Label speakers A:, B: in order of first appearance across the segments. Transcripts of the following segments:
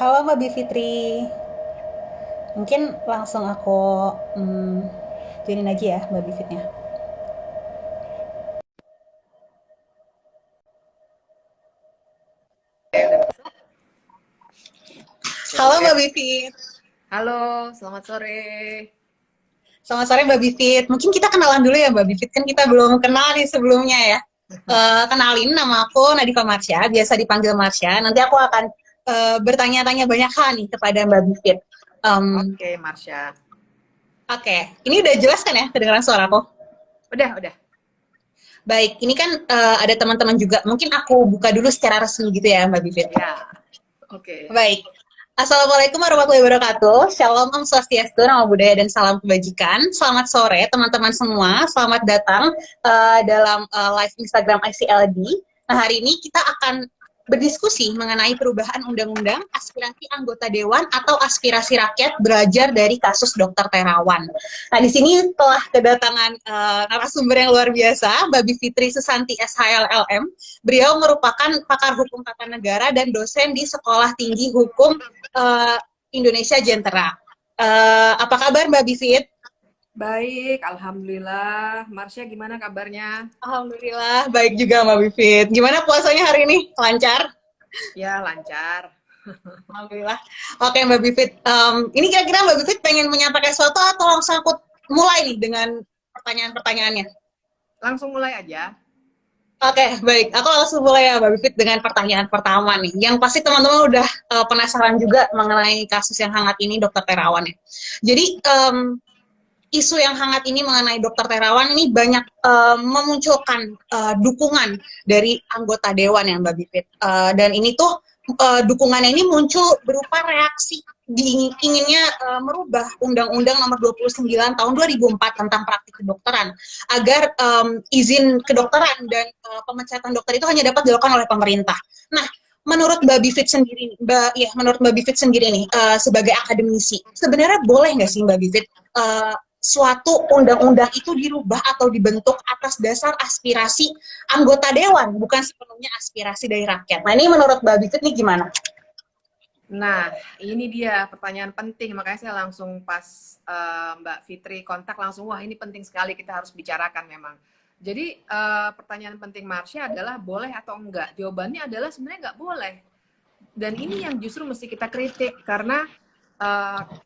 A: Halo Mbak Bivitri, mungkin langsung aku joinin aja ya Mbak Bivitnya.
B: Udah masuk?
A: Halo
B: Boleh.
A: Mbak Bivit,
B: Halo, selamat sore.
A: selamat sore Mbak Bivit. Mungkin kita kenalan dulu ya Mbak Bivit, kan kita belum kenal nih sebelumnya ya. Kenalin, nama aku Nadifa Marsha, biasa dipanggil Marsha. Nanti aku akan bertanya-tanya banyak hal nih kepada Mbak Bivit. Um,
B: Oke, Marsha.
A: Oke, ini udah jelas kan ya kedengaran suaraku?
B: Udah.
A: Baik, ini kan ada teman-teman juga. Mungkin aku buka dulu secara resmi gitu ya Mbak Bivit.
B: Ya, oke.
A: Baik. Assalamualaikum warahmatullahi wabarakatuh. Shalom, Om Swastiastu, Namo Buddhaya, dan salam kebajikan. Selamat sore, teman-teman semua. Selamat datang dalam live Instagram ICLD. Nah, hari ini kita akan berdiskusi mengenai perubahan undang-undang aspirasi anggota dewan atau aspirasi rakyat belajar dari kasus Dr. Terawan. Nah, di sini telah kedatangan narasumber yang luar biasa, Mbak Bivitri Susanti SHLLM. Beliau merupakan pakar hukum tata negara dan dosen di Sekolah Tinggi Hukum Indonesia Jentera. Apa kabar Mbak Bivit?
B: Baik, Alhamdulillah. Marsha gimana kabarnya?
A: Alhamdulillah, baik juga Mbak Bivit. Gimana puasanya hari ini? Lancar?
B: Ya, lancar.
A: Alhamdulillah. Oke Mbak Bivit, ini kira-kira Mbak Bivit pengen menyampaikan sesuatu atau langsung aku mulai nih dengan pertanyaan-pertanyaannya?
B: Langsung mulai aja.
A: Oke, baik. Aku langsung mulai ya, Mbak Bivit, dengan pertanyaan pertama nih. Yang pasti teman-teman udah penasaran juga mengenai kasus yang hangat ini, Dokter Terawan ya. Jadi, isu yang hangat ini mengenai Dokter Terawan ini banyak memunculkan dukungan dari anggota dewan ya, Mbak Bivit. Dan ini tuh dukungannya ini muncul berupa reaksi inginnya merubah Undang-Undang Nomor 29 Tahun 2004 tentang praktik kedokteran agar izin kedokteran dan pemecatan dokter itu hanya dapat dilakukan oleh pemerintah. Nah, menurut Mbak Bivit sendiri, menurut Mbak Bivit sendiri nih sebagai akademisi, sebenarnya boleh nggak sih Mbak Bivit suatu undang-undang itu dirubah atau dibentuk atas dasar aspirasi anggota dewan, bukan sepenuhnya aspirasi dari rakyat. Nah, ini menurut Mbak Bivit nih gimana?
B: Nah, ini dia pertanyaan penting. Makanya saya langsung pas Mbak Fitri kontak langsung, wah ini penting sekali kita harus bicarakan memang. Jadi pertanyaan penting Marsha adalah boleh atau enggak? Jawabannya adalah sebenarnya nggak boleh. Dan ini yang justru mesti kita kritik karena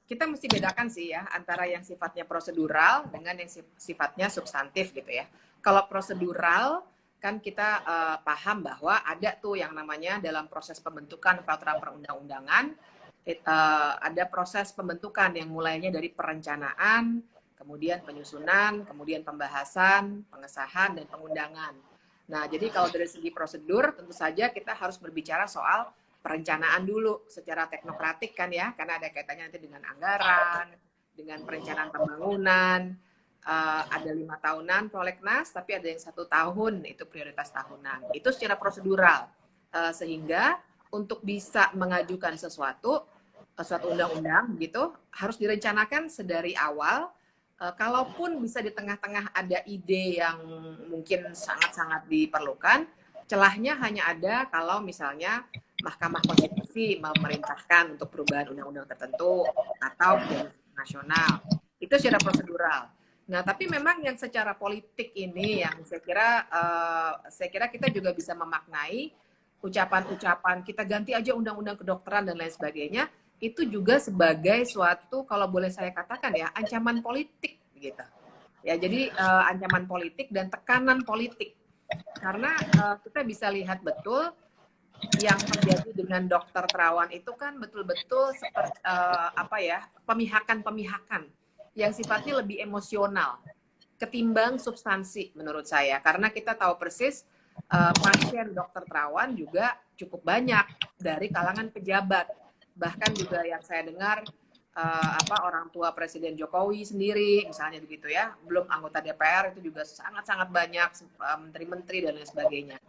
B: kita mesti bedakan sih ya antara yang sifatnya prosedural dengan yang sifatnya substantif gitu ya. Kalau prosedural kan kita paham bahwa ada tuh yang namanya dalam proses pembentukan peraturan perundang-undangan ada proses pembentukan yang mulainya dari perencanaan, kemudian penyusunan, kemudian pembahasan, pengesahan dan pengundangan. Nah, jadi kalau dari segi prosedur tentu saja kita harus berbicara soal perencanaan dulu secara teknokratik kan ya, karena ada kaitannya nanti dengan anggaran, dengan perencanaan pembangunan, ada 5 tahunan prolegnas, tapi ada yang 1 tahun itu prioritas tahunan. Itu secara prosedural, sehingga untuk bisa mengajukan sesuatu, suatu undang-undang gitu harus direncanakan sedari awal. Kalaupun bisa di tengah-tengah ada ide yang mungkin sangat-sangat diperlukan, celahnya hanya ada kalau misalnya Mahkamah Konstitusi memerintahkan untuk perubahan undang-undang tertentu atau nasional. Itu secara prosedural. Nah, tapi memang yang secara politik ini yang saya kira kita juga bisa memaknai ucapan-ucapan kita ganti aja undang-undang kedokteran dan lain sebagainya itu juga sebagai suatu kalau boleh saya katakan ya ancaman politik gitu. Ya, jadi ancaman politik dan tekanan politik. Karena kita bisa lihat betul yang terjadi dengan Dokter Terawan itu kan betul-betul seperti pemihakan-pemihakan yang sifatnya lebih emosional ketimbang substansi menurut saya. Karena kita tahu persis pasien Dokter Terawan juga cukup banyak dari kalangan pejabat. Bahkan juga yang saya dengar orang tua Presiden Jokowi sendiri misalnya begitu ya, belum anggota DPR itu juga sangat-sangat banyak menteri-menteri dan lain sebagainya.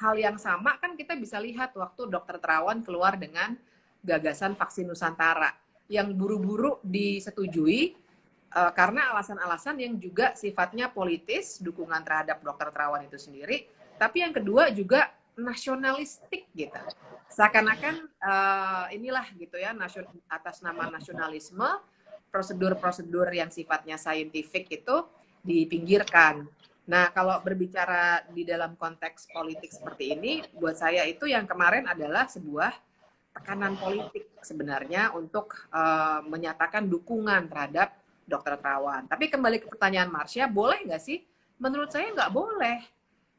B: Hal yang sama kan kita bisa lihat waktu Dokter Terawan keluar dengan gagasan vaksin Nusantara yang buru-buru disetujui karena alasan-alasan yang juga sifatnya politis, dukungan terhadap Dokter Terawan itu sendiri. Tapi yang kedua juga nasionalistik gitu. Seakan-akan inilah gitu ya, atas nama nasionalisme, prosedur-prosedur yang sifatnya saintifik itu dipinggirkan. Nah, kalau berbicara di dalam konteks politik seperti ini, buat saya itu yang kemarin adalah sebuah tekanan politik sebenarnya untuk menyatakan dukungan terhadap Dokter Terawan. Tapi kembali ke pertanyaan Marsha, boleh nggak sih? Menurut saya nggak boleh.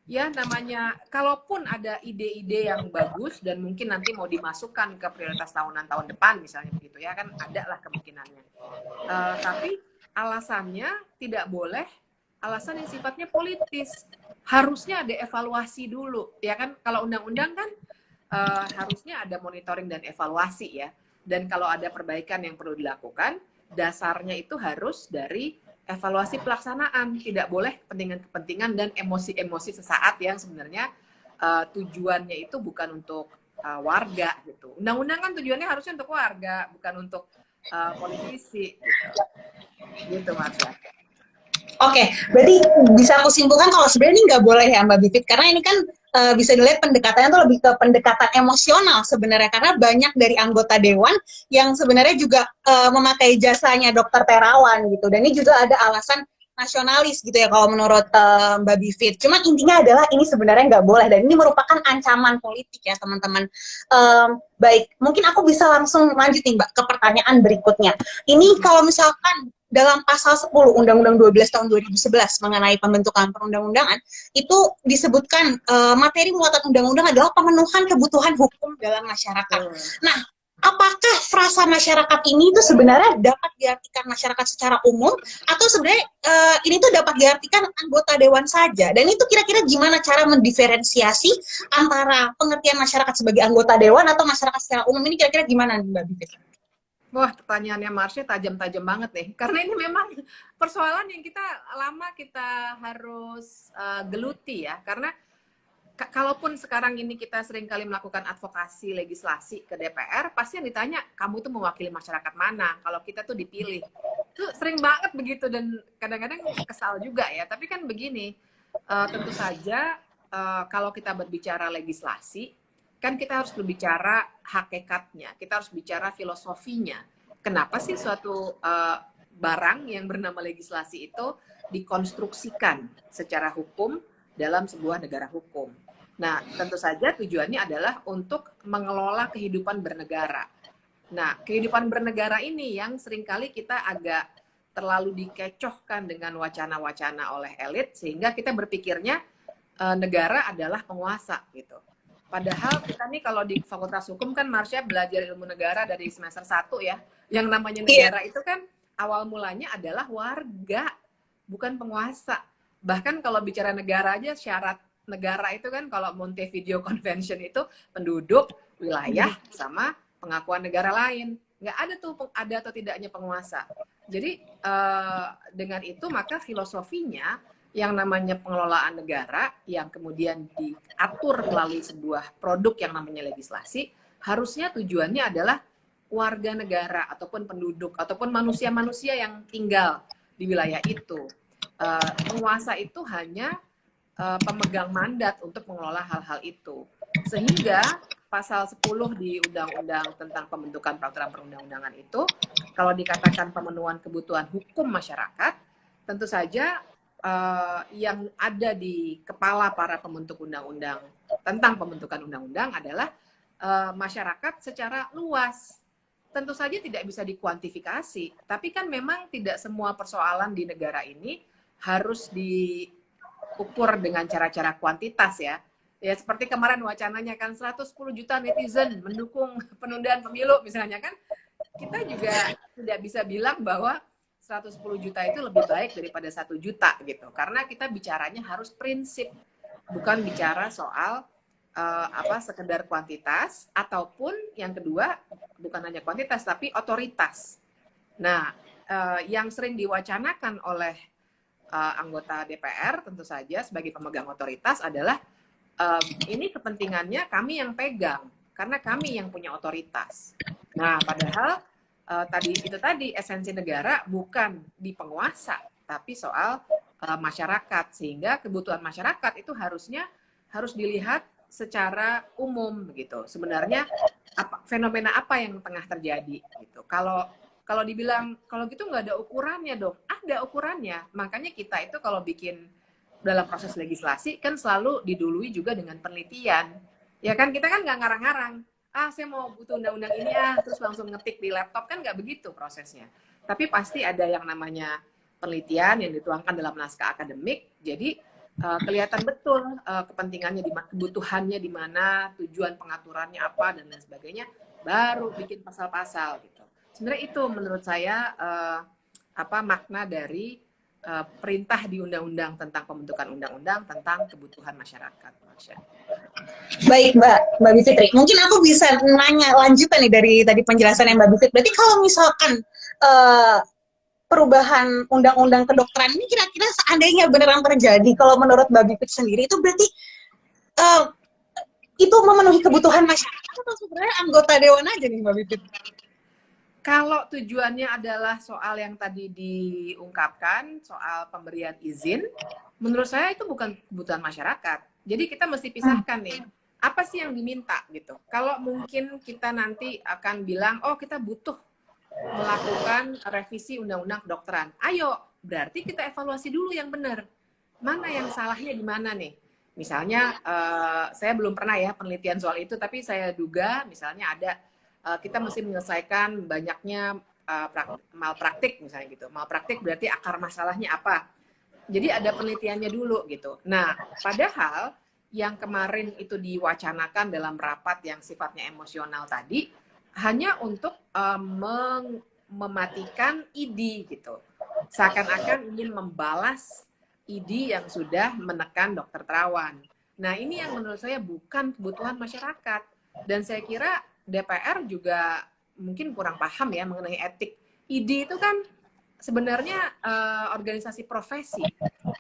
B: Ya, namanya, kalaupun ada ide-ide yang bagus dan mungkin nanti mau dimasukkan ke prioritas tahunan tahun depan, misalnya begitu ya, kan ada lah kemungkinannya. Tapi alasannya tidak boleh alasan yang sifatnya politis. Harusnya ada evaluasi dulu, ya kan? Kalau undang-undang kan harusnya ada monitoring dan evaluasi ya. Dan kalau ada perbaikan yang perlu dilakukan, dasarnya itu harus dari evaluasi pelaksanaan. Tidak boleh kepentingan-kepentingan dan emosi-emosi sesaat yang sebenarnya tujuannya itu bukan untuk warga gitu. Undang-undang kan tujuannya harusnya untuk warga, bukan untuk politisi. Gitu Mas ya.
A: Oke, berarti bisa aku simpulkan kalau sebenarnya ini nggak boleh ya Mbak Bivit, karena ini kan bisa dilihat pendekatannya tuh lebih ke pendekatan emosional sebenarnya, karena banyak dari anggota dewan yang sebenarnya juga memakai jasanya Dokter Terawan gitu, dan ini juga ada alasan nasionalis gitu ya kalau menurut Mbak Bivit. Cuma intinya adalah ini sebenarnya nggak boleh dan ini merupakan ancaman politik ya teman-teman. Baik, mungkin aku bisa langsung lanjut nih Mbak ke pertanyaan berikutnya. Ini kalau misalkan dalam pasal 10 Undang-Undang 12 tahun 2011 mengenai pembentukan perundang-undangan, itu disebutkan materi muatan undang-undang adalah pemenuhan kebutuhan hukum dalam masyarakat. Nah, apakah frasa masyarakat ini itu sebenarnya dapat diartikan masyarakat secara umum atau sebenarnya ini tuh dapat diartikan anggota dewan saja? Dan itu kira-kira gimana cara mendiferensiasi antara pengertian masyarakat sebagai anggota dewan atau masyarakat secara umum? Ini kira-kira gimana nih Mbak Bivit?
B: Wah, pertanyaannya Marsha tajam-tajam banget nih. Karena ini memang persoalan yang kita harus geluti ya. Karena kalaupun sekarang ini kita sering kali melakukan advokasi legislasi ke DPR, pasti yang ditanya, kamu itu mewakili masyarakat mana? Kalau kita tuh dipilih. Itu sering banget begitu dan kadang-kadang kesal juga ya. Tapi kan begini, tentu saja kalau kita berbicara legislasi, kan kita harus berbicara hakikatnya, kita harus bicara filosofinya. Kenapa sih suatu barang yang bernama legislasi itu dikonstruksikan secara hukum dalam sebuah negara hukum? Nah, tentu saja tujuannya adalah untuk mengelola kehidupan bernegara. Nah, kehidupan bernegara ini yang seringkali kita agak terlalu dikecohkan dengan wacana-wacana oleh elit, sehingga kita berpikirnya negara adalah penguasa gitu. Padahal kita nih kalau di Fakultas Hukum kan Marsha belajar ilmu negara dari semester 1 ya. Yang namanya negara itu kan awal mulanya adalah warga, bukan penguasa. Bahkan kalau bicara negara aja, syarat negara itu kan kalau Montevideo Convention itu penduduk, wilayah, sama pengakuan negara lain. Nggak ada tuh ada atau tidaknya penguasa. Jadi dengan itu maka filosofinya yang namanya pengelolaan negara yang kemudian diatur melalui sebuah produk yang namanya legislasi, harusnya tujuannya adalah warga negara ataupun penduduk ataupun manusia-manusia yang tinggal di wilayah itu. Penguasa itu hanya pemegang mandat untuk mengelola hal-hal itu. Sehingga pasal 10 di Undang-Undang tentang pembentukan peraturan perundang-undangan itu, kalau dikatakan pemenuhan kebutuhan hukum masyarakat, tentu saja yang ada di kepala para pembentuk undang-undang tentang pembentukan undang-undang adalah masyarakat secara luas. Tentu saja tidak bisa dikuantifikasi, tapi kan memang tidak semua persoalan di negara ini harus diukur dengan cara-cara kuantitas ya. Ya seperti kemarin wacananya kan 110 juta netizen mendukung penundaan pemilu misalnya kan, kita juga tidak bisa bilang bahwa 110 juta itu lebih baik daripada 1 juta gitu. Karena kita bicaranya harus prinsip, bukan bicara soal sekedar kuantitas, ataupun yang kedua bukan hanya kuantitas tapi otoritas. Nah, yang sering diwacanakan oleh anggota DPR tentu saja sebagai pemegang otoritas adalah ini kepentingannya kami yang pegang karena kami yang punya otoritas. Nah, padahal tadi esensi negara bukan di penguasa tapi soal masyarakat, sehingga kebutuhan masyarakat itu harus dilihat secara umum begitu. Sebenarnya fenomena apa yang tengah terjadi gitu. Kalau dibilang kalau gitu nggak ada ukurannya dong, ada ukurannya. Makanya kita itu kalau bikin dalam proses legislasi kan selalu didului juga dengan penelitian. Ya kan kita kan nggak ngarang-ngarang. Saya mau butuh undang-undang ini terus langsung ngetik di laptop, kan nggak begitu prosesnya. Tapi pasti ada yang namanya penelitian yang dituangkan dalam naskah akademik. Jadi kelihatan betul kepentingannya di mana, kebutuhannya di mana, tujuan pengaturannya apa dan lain sebagainya. Baru bikin pasal-pasal gitu. Sebenarnya itu menurut saya makna dari perintah di undang-undang tentang pembentukan undang-undang tentang kebutuhan masyarakat.
A: Baik Mbak Bivitri, mungkin aku bisa nanya lanjutan nih dari tadi penjelasan yang Mbak Bivitri. Berarti kalau misalkan perubahan undang-undang kedokteran ini kira-kira seandainya beneran terjadi, kalau menurut Mbak Bivitri sendiri itu berarti itu memenuhi kebutuhan masyarakat atau sebenarnya anggota dewan aja nih Mbak Bivitri?
B: Kalau tujuannya adalah soal yang tadi diungkapkan, soal pemberian izin, menurut saya itu bukan kebutuhan masyarakat. Jadi kita mesti pisahkan nih, apa sih yang diminta gitu. Kalau mungkin kita nanti akan bilang, oh kita butuh melakukan revisi undang-undang kedokteran. Ayo, berarti kita evaluasi dulu yang benar. Mana yang salahnya di mana nih? Misalnya, saya belum pernah ya penelitian soal itu, tapi saya duga misalnya ada kita mesti menyelesaikan banyaknya malpraktik misalnya gitu. Malpraktik berarti akar masalahnya apa. Jadi ada penelitiannya dulu gitu. Nah, padahal yang kemarin itu diwacanakan dalam rapat yang sifatnya emosional tadi hanya untuk mematikan ID gitu. Seakan-akan ingin membalas ID yang sudah menekan Dokter Terawan. Nah, ini yang menurut saya bukan kebutuhan masyarakat. Dan saya kira DPR juga mungkin kurang paham ya mengenai etik. ID itu kan sebenarnya organisasi profesi.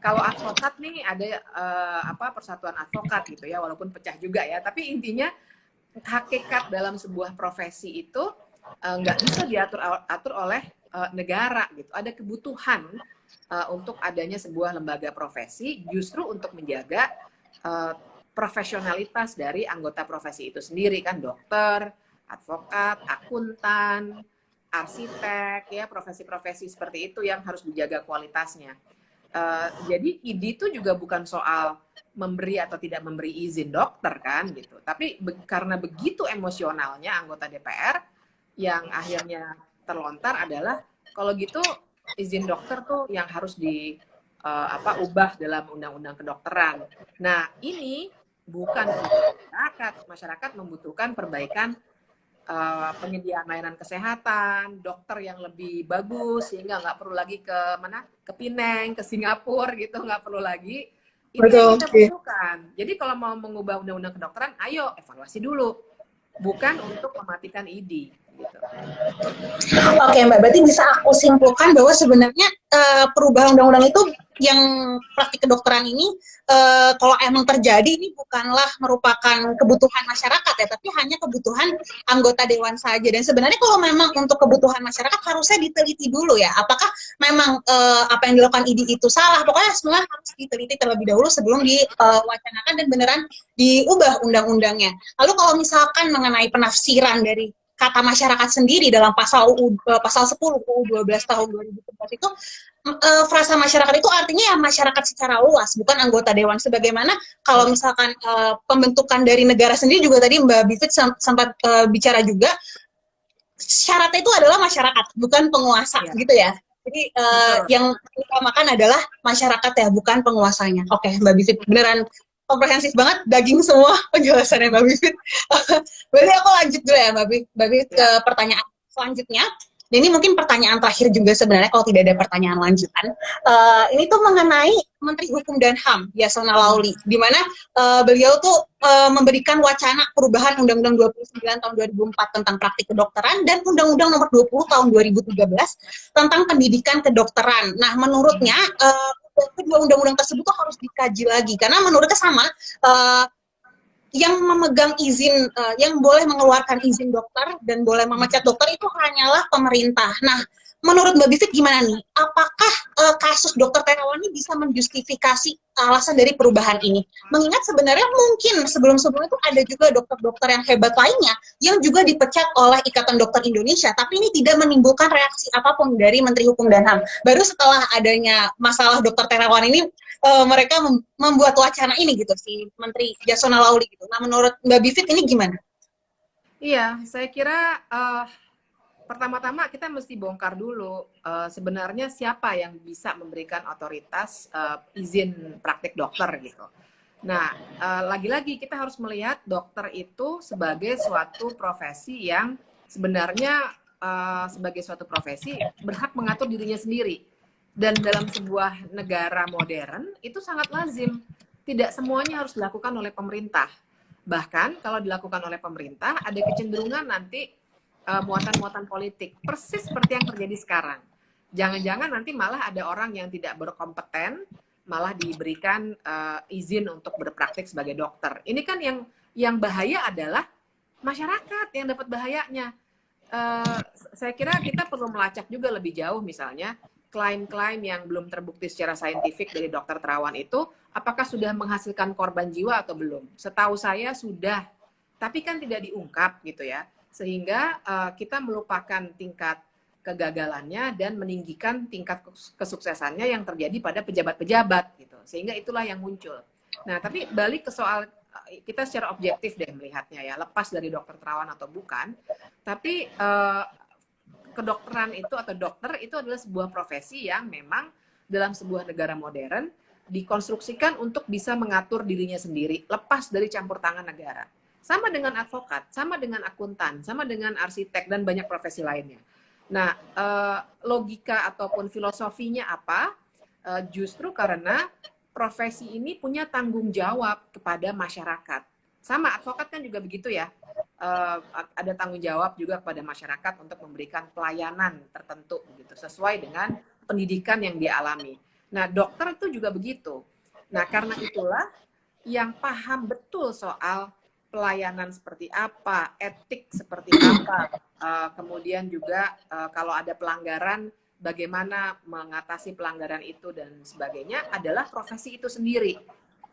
B: Kalau advokat nih ada persatuan advokat gitu ya, walaupun pecah juga ya. Tapi intinya hakikat dalam sebuah profesi itu nggak bisa diatur oleh negara gitu. Ada kebutuhan untuk adanya sebuah lembaga profesi justru untuk menjaga profesionalitas dari anggota profesi itu sendiri kan, dokter, advokat, akuntan, arsitek, ya profesi-profesi seperti itu yang harus dijaga kualitasnya. Jadi ID itu juga bukan soal memberi atau tidak memberi izin dokter kan gitu, tapi karena begitu emosionalnya anggota DPR yang akhirnya terlontar adalah kalau gitu izin dokter tuh yang harus ubah dalam undang-undang kedokteran. Nah ini bukan masyarakat membutuhkan perbaikan penyediaan layanan kesehatan, dokter yang lebih bagus sehingga nggak perlu lagi ke Pineng, ke Singapura gitu, nggak perlu lagi. Itu yang kita butuhkan. Jadi kalau mau mengubah undang-undang kedokteran, ayo evaluasi dulu, bukan untuk mematikan ID. Gitu.
A: Oke Mbak, berarti bisa aku simpulkan bahwa sebenarnya perubahan undang-undang itu yang praktik kedokteran ini kalau emang terjadi ini bukanlah merupakan kebutuhan masyarakat ya, tapi hanya kebutuhan anggota dewan saja. Dan sebenarnya kalau memang untuk kebutuhan masyarakat harusnya diteliti dulu ya, apakah memang apa yang dilakukan ID itu salah. Pokoknya semua harus diteliti terlebih dahulu sebelum diwacanakan dan beneran diubah undang-undangnya. Lalu kalau misalkan mengenai penafsiran dari kata masyarakat sendiri dalam pasal 10 UU 12 tahun 2011 itu frasa masyarakat itu artinya ya masyarakat secara luas, bukan anggota dewan. Sebagaimana kalau misalkan pembentukan dari negara sendiri juga tadi Mbak Bivit sempat bicara juga, syaratnya itu adalah masyarakat, bukan penguasa ya. Gitu ya. Jadi yang diutamakan adalah masyarakat ya, bukan penguasanya. Oke, Mbak Bivit beneran komprehensif banget, daging semua penjelasannya Mbak Bivit. Berarti aku lanjut dulu ya Mbak Bivit ke pertanyaan selanjutnya. Dan ini mungkin pertanyaan terakhir juga sebenarnya kalau tidak ada pertanyaan lanjutan. Ini tuh mengenai Menteri Hukum dan HAM, Yasona Laoly, di mana beliau tuh memberikan wacana perubahan Undang-Undang 29 tahun 2004 tentang praktik kedokteran dan Undang-Undang nomor 20 tahun 2013 tentang pendidikan kedokteran. Nah, menurutnya kedua undang-undang tersebut tuh harus dikaji lagi karena menurutnya sama yang memegang izin, yang boleh mengeluarkan izin dokter dan boleh memecat dokter itu hanyalah pemerintah. Nah, menurut Mbak Bivit gimana nih? Apakah kasus Dokter Terawan ini bisa menjustifikasi alasan dari perubahan ini? Mengingat sebenarnya mungkin sebelum-sebelumnya itu ada juga dokter-dokter yang hebat lainnya yang juga dipecat oleh Ikatan Dokter Indonesia, tapi ini tidak menimbulkan reaksi apapun dari Menteri Hukum dan HAM. Baru setelah adanya masalah Dokter Terawan ini, mereka membuat wacana ini gitu, si Menteri Yasona Lauli gitu. Nah, menurut Mbak Bivit ini gimana?
B: Iya, saya kira pertama-tama kita mesti bongkar dulu sebenarnya siapa yang bisa memberikan otoritas izin praktik dokter gitu. Nah, lagi-lagi kita harus melihat dokter itu sebagai suatu profesi yang sebenarnya sebagai suatu profesi berhak mengatur dirinya sendiri. Dan dalam sebuah negara modern itu sangat lazim. Tidak semuanya harus dilakukan oleh pemerintah. Bahkan kalau dilakukan oleh pemerintah ada kecenderungan nanti muatan-muatan politik. Persis seperti yang terjadi sekarang. Jangan-jangan nanti malah ada orang yang tidak berkompeten malah diberikan izin untuk berpraktik sebagai dokter. Ini kan yang bahaya adalah masyarakat yang dapat bahayanya. Saya kira kita perlu melacak juga lebih jauh misalnya klaim-klaim yang belum terbukti secara saintifik dari Dokter Terawan itu apakah sudah menghasilkan korban jiwa atau belum. Setahu saya sudah, tapi kan tidak diungkap gitu ya. Sehingga kita melupakan tingkat kegagalannya dan meninggikan tingkat kesuksesannya yang terjadi pada pejabat-pejabat gitu. Sehingga itulah yang muncul. Nah, tapi balik ke soal kita secara objektif deh melihatnya ya, lepas dari Dokter Terawan atau bukan, tapi kedokteran itu atau dokter itu adalah sebuah profesi yang memang dalam sebuah negara modern dikonstruksikan untuk bisa mengatur dirinya sendiri, lepas dari campur tangan negara. Sama dengan advokat, sama dengan akuntan, sama dengan arsitek dan banyak profesi lainnya. Nah, logika ataupun filosofinya apa? Justru karena profesi ini punya tanggung jawab kepada masyarakat. Sama advokat kan juga begitu ya. Ada tanggung jawab juga kepada masyarakat untuk memberikan pelayanan tertentu gitu, sesuai dengan pendidikan yang dia alami. Nah, dokter itu juga begitu. Nah, karena itulah yang paham betul soal pelayanan seperti apa, etik seperti apa, kemudian juga kalau ada pelanggaran, bagaimana mengatasi pelanggaran itu dan sebagainya adalah profesi itu sendiri.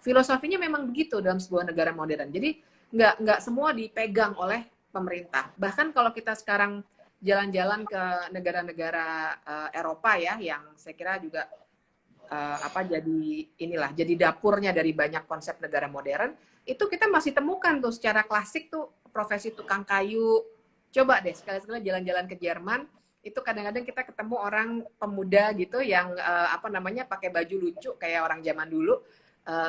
B: Filosofinya memang begitu dalam sebuah negara modern. Jadi nggak semua dipegang oleh pemerintah. Bahkan kalau kita sekarang jalan-jalan ke negara-negara Eropa ya, yang saya kira juga jadi dapurnya dari banyak konsep negara modern, itu kita masih temukan tuh secara klasik tuh profesi tukang kayu. Coba deh sekali-sekali jalan-jalan ke Jerman, itu kadang-kadang kita ketemu orang pemuda gitu yang pakai baju lucu kayak orang zaman dulu.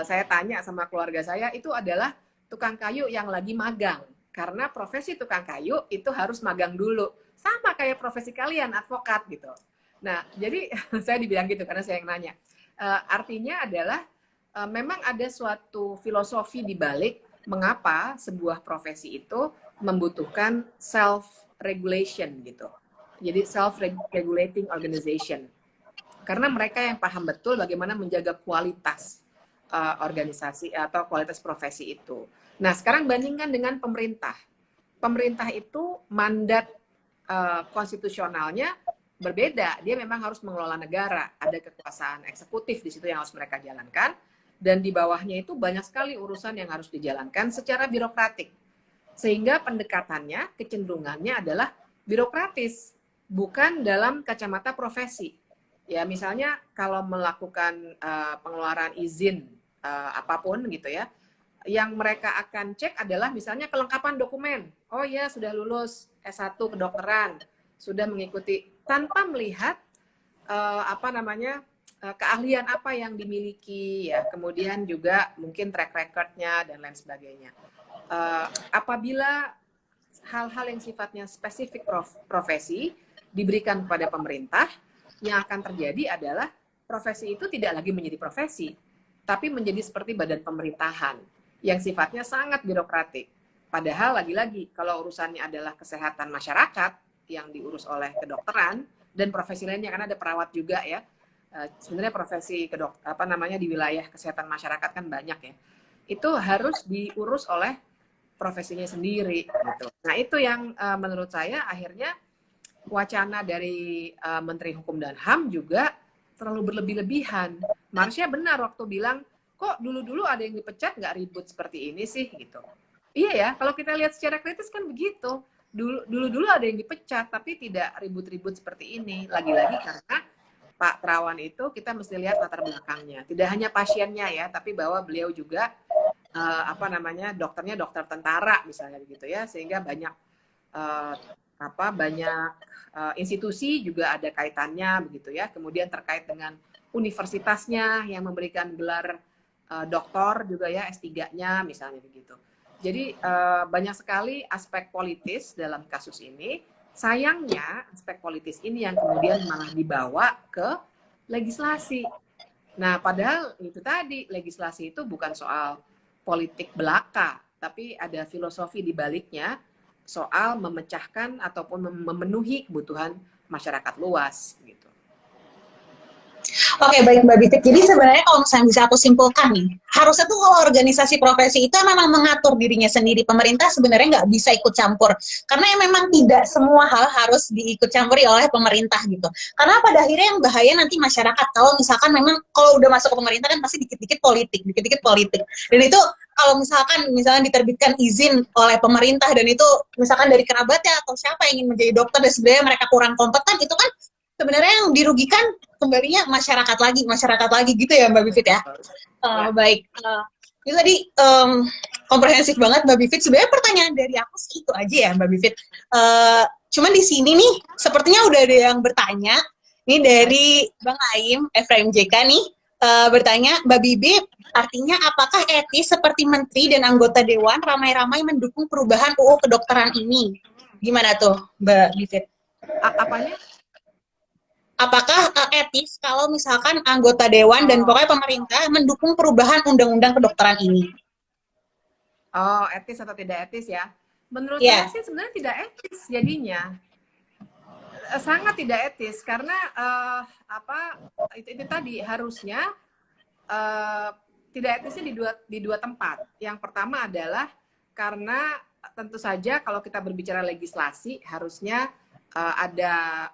B: Saya tanya sama keluarga saya, itu adalah tukang kayu yang lagi magang. Karena profesi tukang kayu itu harus magang dulu. Sama kayak profesi kalian, advokat gitu. Nah, jadi saya dibilang gitu karena saya yang nanya. Artinya adalah memang ada suatu filosofi di balik mengapa sebuah profesi itu membutuhkan self-regulation gitu. Jadi self-regulating organization. Karena mereka yang paham betul bagaimana menjaga kualitas organisasi atau kualitas profesi itu. Nah, sekarang bandingkan dengan pemerintah. Pemerintah itu mandat konstitusionalnya berbeda. Dia memang harus mengelola negara. Ada kekuasaan eksekutif di situ yang harus mereka jalankan. Dan di bawahnya itu banyak sekali urusan yang harus dijalankan secara birokratik. Sehingga pendekatannya, kecenderungannya adalah birokratis. Bukan dalam kacamata profesi. Ya, misalnya kalau melakukan pengeluaran izin apapun gitu ya, yang mereka akan cek adalah misalnya kelengkapan dokumen. Oh ya, sudah lulus S1 kedokteran, sudah mengikuti, tanpa melihat keahlian apa yang dimiliki ya, kemudian juga mungkin track recordnya dan lain sebagainya. Apabila hal-hal yang sifatnya spesifik profesi diberikan kepada pemerintah, yang akan terjadi adalah profesi itu tidak lagi menjadi profesi, tapi menjadi seperti badan pemerintahan yang sifatnya sangat birokratik. Padahal lagi-lagi kalau urusannya adalah kesehatan masyarakat yang diurus oleh kedokteran dan profesi lainnya, karena ada perawat juga ya. Sebenarnya profesi di wilayah kesehatan masyarakat kan banyak ya. Itu harus diurus oleh profesinya sendiri gitu. Nah, itu yang menurut saya akhirnya wacana dari Menteri Hukum dan HAM juga terlalu berlebih-lebihan. Marsha benar waktu bilang, kok dulu-dulu ada yang dipecat nggak ribut seperti ini sih gitu. Iya ya, kalau kita lihat secara kritis kan begitu. Dulu ada yang dipecat, tapi tidak ribut-ribut seperti ini. Lagi-lagi karena Pak Terawan itu kita mesti lihat latar belakangnya. Tidak hanya pasiennya ya, tapi bahwa beliau juga dokternya dokter tentara misalnya begitu ya, sehingga banyak banyak institusi juga ada kaitannya begitu ya. Kemudian terkait dengan universitasnya yang memberikan gelar doktor juga ya, S3-nya misalnya begitu. Jadi banyak sekali aspek politis dalam kasus ini. Sayangnya aspek politis ini yang kemudian malah dibawa ke legislasi. Nah, padahal itu tadi, legislasi itu bukan soal politik belaka, tapi ada filosofi di baliknya soal memecahkan ataupun memenuhi kebutuhan masyarakat luas gitu.
A: Oke, baik Mbak Bibit. Jadi sebenarnya kalau misalnya bisa aku simpulkan nih, harusnya tuh kalau organisasi profesi itu memang mengatur dirinya sendiri. Pemerintah sebenarnya nggak bisa ikut campur. Karena memang tidak semua hal harus diikut campuri oleh pemerintah gitu. Karena pada akhirnya yang bahaya nanti masyarakat. Kalau misalkan memang, kalau udah masuk ke pemerintah kan pasti dikit-dikit politik, dikit-dikit politik. Dan itu kalau misalnya diterbitkan izin oleh pemerintah dan itu misalkan dari kerabatnya atau siapa yang ingin menjadi dokter dan sebenarnya mereka kurang kompeten, itu kan sebenarnya yang dirugikan kembalinya masyarakat lagi gitu ya Mbak Bivit ya. Baik, itu tadi komprehensif banget Mbak Bivit. Sebenarnya pertanyaan dari aku sih itu aja ya Mbak Bivit. Cuman di sini nih sepertinya udah ada yang bertanya. Ini dari Bang Aim Efraim JK nih bertanya, Mbak Bibit, artinya apakah etis seperti menteri dan anggota dewan ramai-ramai mendukung perubahan UU kedokteran ini? Gimana tuh Mbak Bivit?
B: Apanya?
A: Apakah etis kalau misalkan anggota dewan dan pokoknya pemerintah mendukung perubahan undang-undang kedokteran ini?
B: Oh, etis atau tidak etis ya? Menurut saya sih sebenarnya tidak etis jadinya. Sangat tidak etis karena itu tadi harusnya tidak etisnya di dua tempat. Yang pertama adalah karena tentu saja kalau kita berbicara legislasi harusnya ada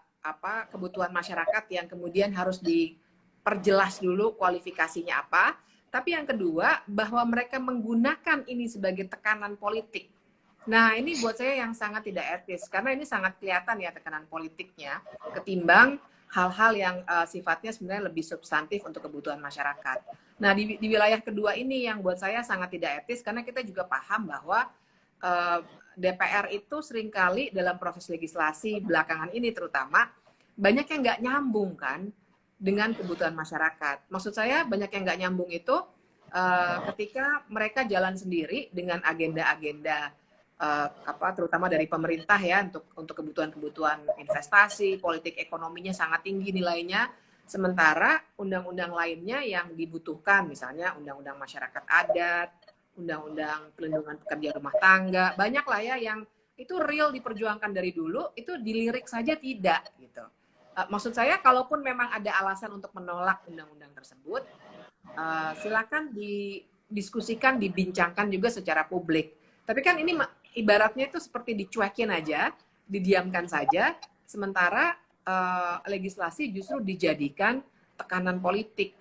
B: kebutuhan masyarakat yang kemudian harus diperjelas dulu kualifikasinya apa. Tapi yang kedua, bahwa mereka menggunakan ini sebagai tekanan politik. Nah, ini buat saya yang sangat tidak etis. Karena ini sangat kelihatan ya tekanan politiknya, ketimbang hal-hal yang sifatnya sebenarnya lebih substantif untuk kebutuhan masyarakat. Nah, di wilayah kedua ini yang buat saya sangat tidak etis, karena kita juga paham bahwa DPR itu seringkali dalam proses legislasi belakangan ini terutama banyak yang nggak nyambung kan dengan kebutuhan masyarakat. Maksud saya banyak yang nggak nyambung itu ketika mereka jalan sendiri dengan agenda-agenda terutama dari pemerintah ya untuk kebutuhan-kebutuhan investasi, politik ekonominya sangat tinggi nilainya, sementara undang-undang lainnya yang dibutuhkan misalnya undang-undang masyarakat adat, undang-undang pelindungan pekerja rumah tangga, banyak lah ya yang itu real diperjuangkan dari dulu, itu dilirik saja tidak gitu. Maksud saya kalaupun memang ada alasan untuk menolak undang-undang tersebut, silakan didiskusikan, dibincangkan juga secara publik. Tapi kan ini ibaratnya itu seperti dicuekin aja, didiamkan saja, sementara legislasi justru dijadikan tekanan politik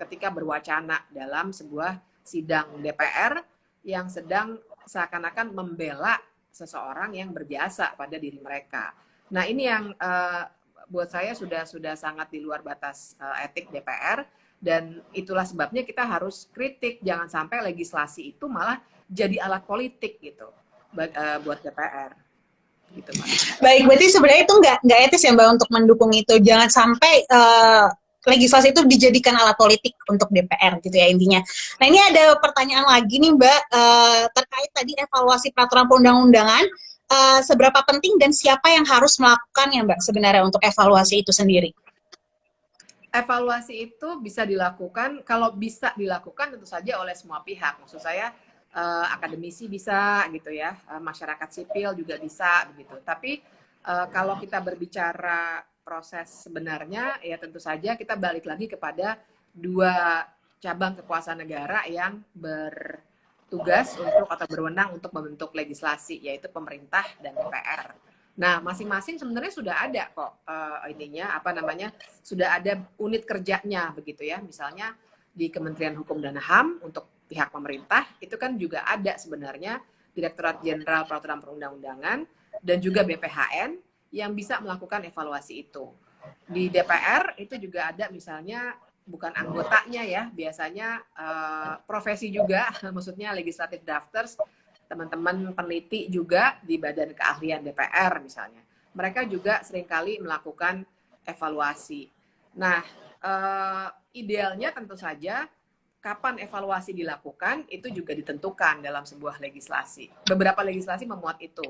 B: ketika berwacana dalam sebuah sidang DPR yang sedang seakan-akan membela seseorang yang berjasa pada diri mereka. Nah, ini yang buat saya sudah sangat di luar batas etik DPR, dan itulah sebabnya kita harus kritik, jangan sampai legislasi itu malah jadi alat politik gitu buat DPR. Gitu, Mbak.
A: Baik, berarti sebenarnya itu nggak etis ya Mbak untuk mendukung itu. Jangan sampai legislasi itu dijadikan alat politik untuk DPR gitu ya intinya. Nah, ini ada pertanyaan lagi nih Mbak terkait tadi evaluasi peraturan perundang-undangan, seberapa penting dan siapa yang harus melakukannya Mbak sebenarnya untuk evaluasi itu sendiri?
B: Evaluasi itu bisa dilakukan, kalau bisa dilakukan tentu saja oleh semua pihak. Maksud saya akademisi bisa gitu ya, masyarakat sipil juga bisa begitu. Tapi kalau kita berbicara proses sebenarnya ya tentu saja kita balik lagi kepada dua cabang kekuasaan negara yang bertugas untuk atau berwenang untuk membentuk legislasi, yaitu pemerintah dan DPR. Nah, masing-masing sebenarnya sudah ada kok ininya apa namanya, sudah ada unit kerjanya begitu ya. Misalnya di Kementerian Hukum dan HAM untuk pihak pemerintah itu kan juga ada sebenarnya Direktorat Jenderal Peraturan Perundang-undangan dan juga BPHN yang bisa melakukan evaluasi itu. Di DPR itu juga ada misalnya bukan anggotanya ya, biasanya profesi juga, maksudnya legislative drafters, teman-teman peneliti juga di Badan Keahlian DPR misalnya. Mereka juga seringkali melakukan evaluasi. Nah, idealnya tentu saja kapan evaluasi dilakukan itu juga ditentukan dalam sebuah legislasi. Beberapa legislasi memuat itu.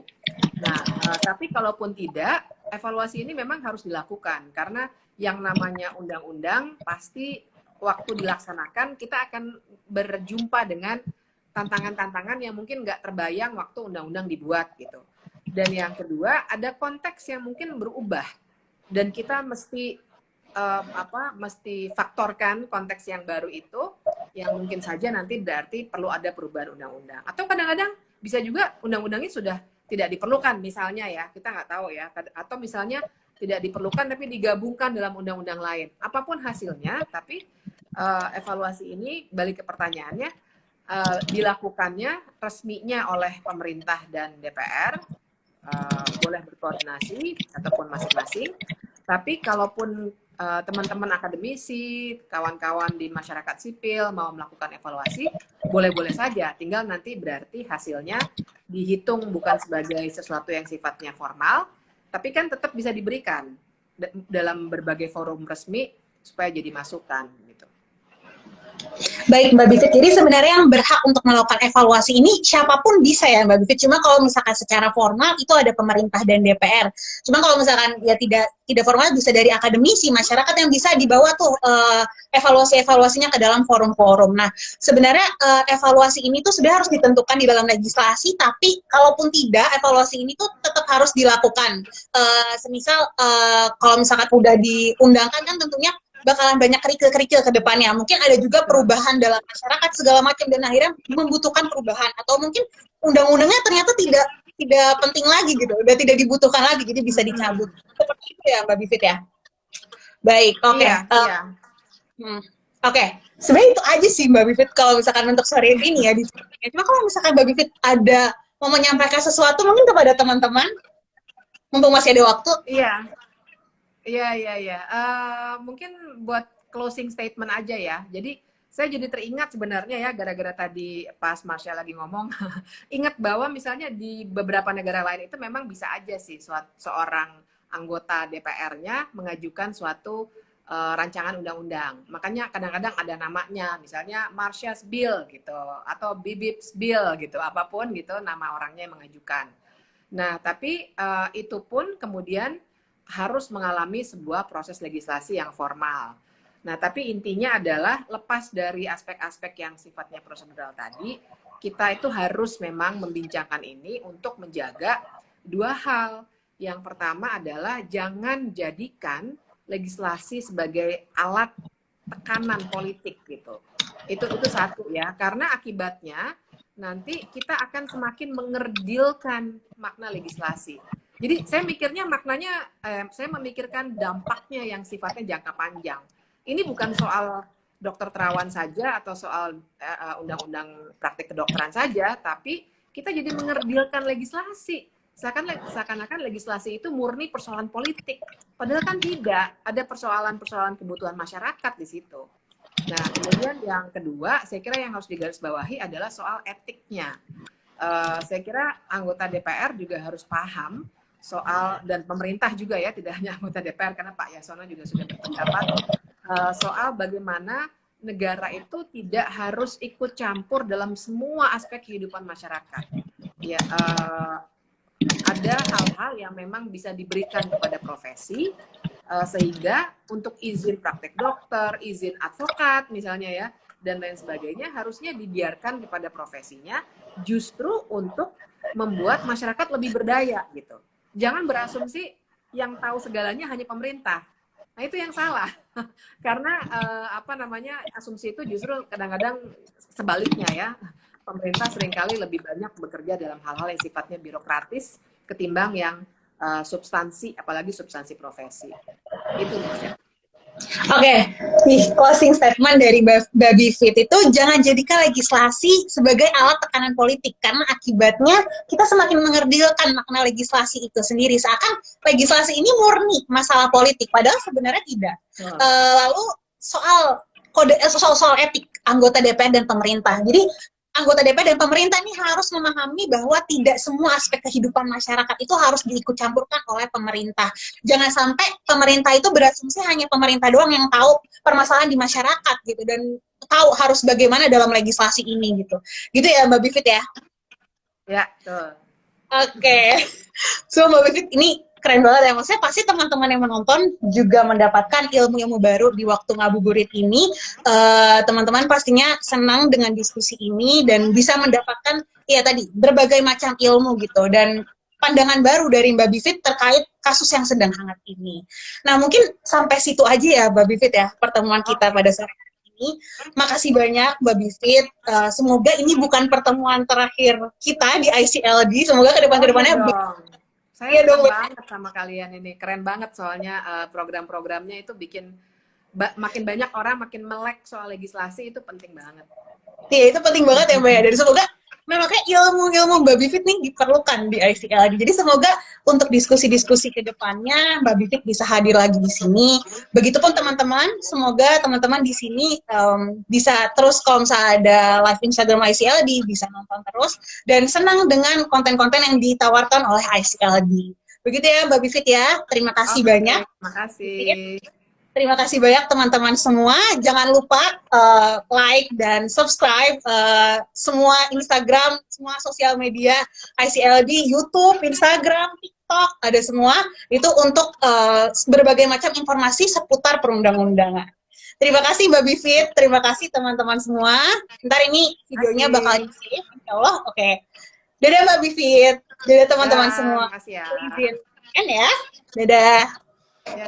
B: Nah, tapi kalaupun tidak, evaluasi ini memang harus dilakukan karena yang namanya undang-undang pasti waktu dilaksanakan kita akan berjumpa dengan tantangan-tantangan yang mungkin nggak terbayang waktu undang-undang dibuat gitu. Dan yang kedua, ada konteks yang mungkin berubah dan kita mesti mesti faktorkan konteks yang baru itu yang mungkin saja nanti berarti perlu ada perubahan undang-undang. Atau kadang-kadang bisa juga undang-undangnya sudah tidak diperlukan misalnya ya, kita nggak tahu ya. Atau misalnya tidak diperlukan tapi digabungkan dalam undang-undang lain. Apapun hasilnya, tapi evaluasi ini balik ke pertanyaannya, dilakukannya resminya oleh pemerintah dan DPR, boleh berkoordinasi ataupun masing-masing. Tapi kalaupun teman-teman akademisi, kawan-kawan di masyarakat sipil mau melakukan evaluasi, boleh-boleh saja. Tinggal nanti berarti hasilnya dihitung bukan sebagai sesuatu yang sifatnya formal, tapi kan tetap bisa diberikan dalam berbagai forum resmi supaya jadi masukan gitu.
A: Baik Mbak Bivit, jadi sebenarnya yang berhak untuk melakukan evaluasi ini siapapun bisa ya Mbak Bivit. Cuma kalau misalkan secara formal itu ada pemerintah dan DPR. Cuma kalau misalkan ya tidak formal bisa dari akademisi, masyarakat yang bisa dibawa tuh evaluasinya ke dalam forum-forum. Nah, sebenarnya evaluasi ini tuh sudah harus ditentukan di dalam legislasi, tapi kalaupun tidak, evaluasi ini tuh tetap harus dilakukan. Semisal kalau misalkan udah diundangkan kan tentunya bakalan banyak kerikil-kerikil ke depannya. Mungkin ada juga perubahan dalam masyarakat segala macam dan akhirnya membutuhkan perubahan atau mungkin undang-undangnya ternyata tidak penting lagi gitu, udah tidak dibutuhkan lagi jadi bisa dicabut. Seperti itu ya Mbak Bivit ya. Baik, oke.
B: Iya.
A: Oke, sebenarnya itu aja sih Mbak Bivit kalau misalkan untuk sore ini ya. Cuma kalau misalkan Mbak Bivit ada mau menyampaikan sesuatu mungkin kepada teman-teman, mumpung masih ada waktu.
B: Iya. Mungkin buat closing statement aja ya. Jadi saya jadi teringat sebenarnya ya gara-gara tadi pas Marsha lagi ngomong, ingat bahwa misalnya di beberapa negara lain itu memang bisa aja sih seorang anggota DPR-nya mengajukan suatu rancangan undang-undang. Makanya kadang-kadang ada namanya, misalnya Marsha's Bill gitu, atau Bibip's Bill gitu, apapun gitu nama orangnya yang mengajukan. Nah, tapi itu pun kemudian harus mengalami sebuah proses legislasi yang formal. Nah, tapi intinya adalah lepas dari aspek-aspek yang sifatnya prosedural tadi, kita itu harus memang membincangkan ini untuk menjaga dua hal. Yang pertama adalah jangan jadikan legislasi sebagai alat tekanan politik gitu. Itu satu ya, karena akibatnya nanti kita akan semakin mengerdilkan makna legislasi. Jadi saya mikirnya maknanya, saya memikirkan dampaknya yang sifatnya jangka panjang. Ini bukan soal dokter terawan saja atau soal undang-undang praktik kedokteran saja, tapi kita jadi mengerdilkan legislasi. Seakan-akan legislasi itu murni persoalan politik. Padahal kan tidak, ada persoalan-persoalan kebutuhan masyarakat di situ. Nah, kemudian yang kedua, saya kira yang harus digarisbawahi adalah soal etiknya. Saya kira anggota DPR juga harus paham soal, dan pemerintah juga ya, tidak hanya anggota DPR, karena Pak Yasona juga sudah berpendapat soal bagaimana negara itu tidak harus ikut campur dalam semua aspek kehidupan masyarakat. Ya, ada hal-hal yang memang bisa diberikan kepada profesi, sehingga untuk izin praktek dokter, izin advokat misalnya ya, dan lain sebagainya harusnya dibiarkan kepada profesinya, justru untuk membuat masyarakat lebih berdaya gitu. Jangan berasumsi yang tahu segalanya hanya pemerintah. Nah, itu yang salah. Karena asumsi itu justru kadang-kadang sebaliknya ya. Pemerintah seringkali lebih banyak bekerja dalam hal-hal yang sifatnya birokratis ketimbang yang substansi, apalagi substansi profesi. Itu maksudnya.
A: Oke, nih closing statement dari Baby Fit itu jangan jadikan legislasi sebagai alat tekanan politik karena akibatnya kita semakin mengerdilkan makna legislasi itu sendiri seakan legislasi ini murni masalah politik padahal sebenarnya tidak. Lalu soal soal etik anggota DPR dan pemerintah. Jadi anggota DPR dan pemerintah ini harus memahami bahwa tidak semua aspek kehidupan masyarakat itu harus diikut campurkan oleh pemerintah. Jangan sampai pemerintah itu berasumsi hanya pemerintah doang yang tahu permasalahan di masyarakat gitu dan tahu harus bagaimana dalam legislasi ini gitu. Gitu ya Mbak Bivit ya?
B: Ya, betul.
A: Oke. So Mbak Bivit ini keren banget ya, maksudnya pasti teman-teman yang menonton juga mendapatkan ilmu-ilmu baru di waktu ngabuburit ini. Teman-teman pastinya senang dengan diskusi ini dan bisa mendapatkan ya tadi berbagai macam ilmu gitu dan pandangan baru dari Mbak Bivit terkait kasus yang sedang hangat ini. Nah mungkin sampai situ aja ya Mbak Bivit ya pertemuan kita pada sore hari ini. Makasih banyak Mbak Bivit. Semoga ini bukan pertemuan terakhir kita di ICLD. Semoga kedepannya
B: Saya senang banget sama kalian ini, keren banget soalnya program-programnya itu bikin makin banyak orang makin melek soal legislasi, itu penting banget.
A: Iya itu penting banget ya Mbak ya, dan semoga memangnya ilmu-ilmu Mbak Bivit nih diperlukan di ICLD. Jadi semoga untuk diskusi-diskusi ke depannya Mbak Bivit bisa hadir lagi di sini. Begitupun teman-teman, semoga teman-teman di sini bisa terus kalau misalnya ada live Instagram ICLD bisa nonton terus dan senang dengan konten-konten yang ditawarkan oleh ICLD. Begitu ya Mbak Bivit ya. Terima kasih banyak.
B: Terima kasih.
A: Terima kasih banyak teman-teman semua. Jangan lupa like dan subscribe semua Instagram, semua sosial media ICLD, YouTube, Instagram, TikTok, ada semua. Itu untuk berbagai macam informasi seputar perundang-undangan. Terima kasih Mbak Bivit, terima kasih teman-teman semua. Ntar ini videonya bakal di-save, insya Allah. Oke. Dadah Mbak Bivit, dadah teman-teman semua.
B: Terima kasih ya.
A: Kan ya, dadah.
B: Ya.